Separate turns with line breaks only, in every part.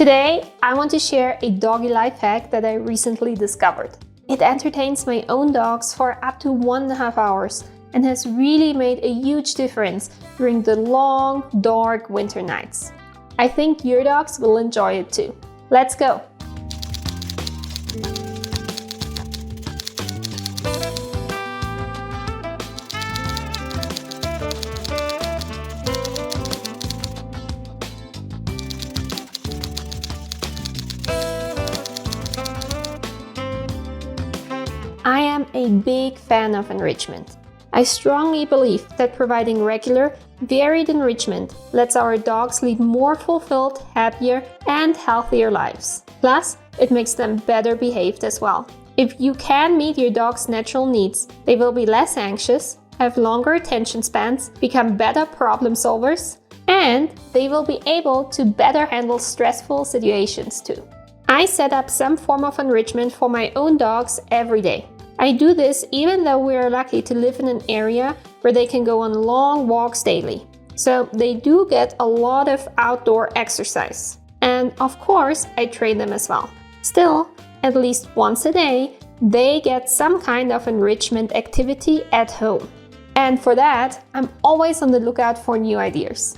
Today, I want to share a doggy life hack that I recently discovered. It entertains my own dogs for up to 1.5 hours and has really made a huge difference during the long, dark winter nights. I think your dogs will enjoy it too. Let's go! I am a big fan of enrichment. I strongly believe that providing regular, varied enrichment lets our dogs lead more fulfilled, happier, and healthier lives. Plus, it makes them better behaved as well. If you can meet your dog's natural needs, they will be less anxious, have longer attention spans, become better problem solvers, and they will be able to better handle stressful situations too. I set up some form of enrichment for my own dogs every day. I do this even though we are lucky to live in an area where they can go on long walks daily. So they do get a lot of outdoor exercise. And of course, I train them as well. Still, at least once a day, they get some kind of enrichment activity at home. And for that, I'm always on the lookout for new ideas.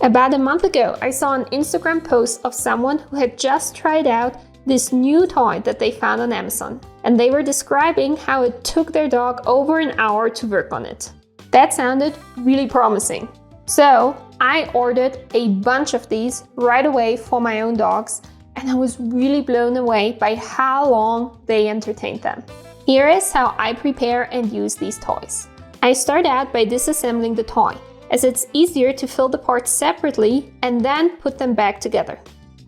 About a month ago, I saw an Instagram post of someone who had just tried out this new toy that they found on Amazon. And they were describing how it took their dog over an hour to work on it. That sounded really promising. So I ordered a bunch of these right away for my own dogs, and I was really blown away by how long they entertained them. Here is how I prepare and use these toys. I start out by disassembling the toy, as it's easier to fill the parts separately and then put them back together.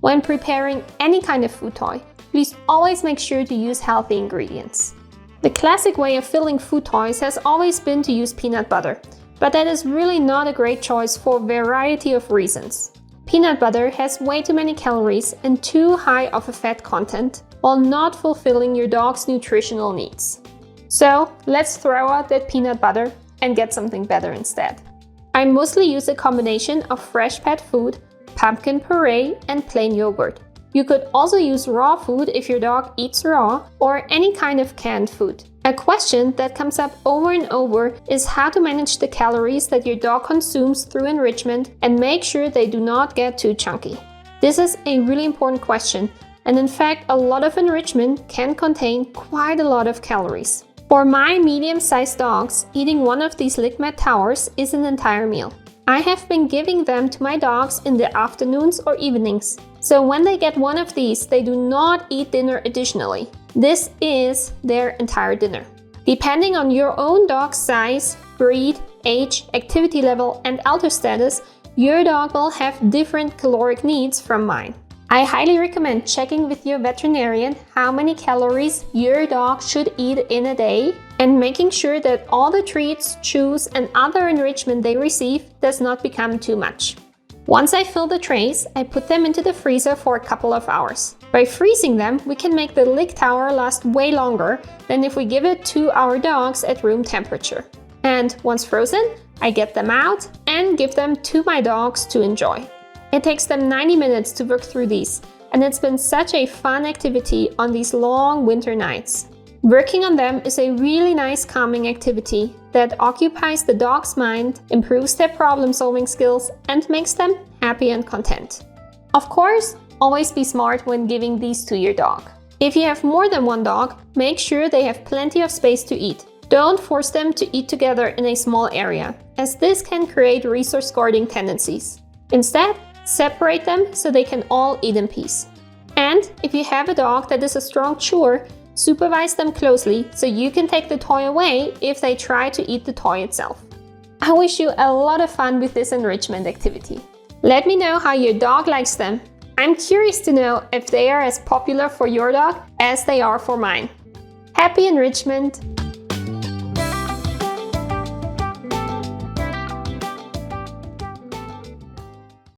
When preparing any kind of food toy, please always make sure to use healthy ingredients. The classic way of filling food toys has always been to use peanut butter, but that is really not a great choice for a variety of reasons. Peanut butter has way too many calories and too high of a fat content, while not fulfilling your dog's nutritional needs. So let's throw out that peanut butter and get something better instead. I mostly use a combination of fresh pet food, pumpkin puree, and plain yogurt. You could also use raw food if your dog eats raw, or any kind of canned food. A question that comes up over and over is how to manage the calories that your dog consumes through enrichment and make sure they do not get too chunky. This is a really important question, and in fact a lot of enrichment can contain quite a lot of calories. For my medium-sized dogs, eating one of these LickMat towers is an entire meal. I have been giving them to my dogs in the afternoons or evenings. So when they get one of these, they do not eat dinner additionally. This is their entire dinner. Depending on your own dog's size, breed, age, activity level, and alter status, your dog will have different caloric needs from mine. I highly recommend checking with your veterinarian how many calories your dog should eat in a day and making sure that all the treats, chews, and other enrichment they receive does not become too much. Once I fill the trays, I put them into the freezer for a couple of hours. By freezing them, we can make the Lick Tower last way longer than if we give it to our dogs at room temperature. And once frozen, I get them out and give them to my dogs to enjoy. It takes them 90 minutes to work through these, and it's been such a fun activity on these long winter nights. Working on them is a really nice calming activity that occupies the dog's mind, improves their problem-solving skills, and makes them happy and content. Of course, always be smart when giving these to your dog. If you have more than one dog, make sure they have plenty of space to eat. Don't force them to eat together in a small area, as this can create resource guarding tendencies. Instead, separate them so they can all eat in peace. And if you have a dog that is a strong chewer, supervise them closely so you can take the toy away if they try to eat the toy itself. I wish you a lot of fun with this enrichment activity. Let me know how your dog likes them. I'm curious to know if they are as popular for your dog as they are for mine. Happy enrichment!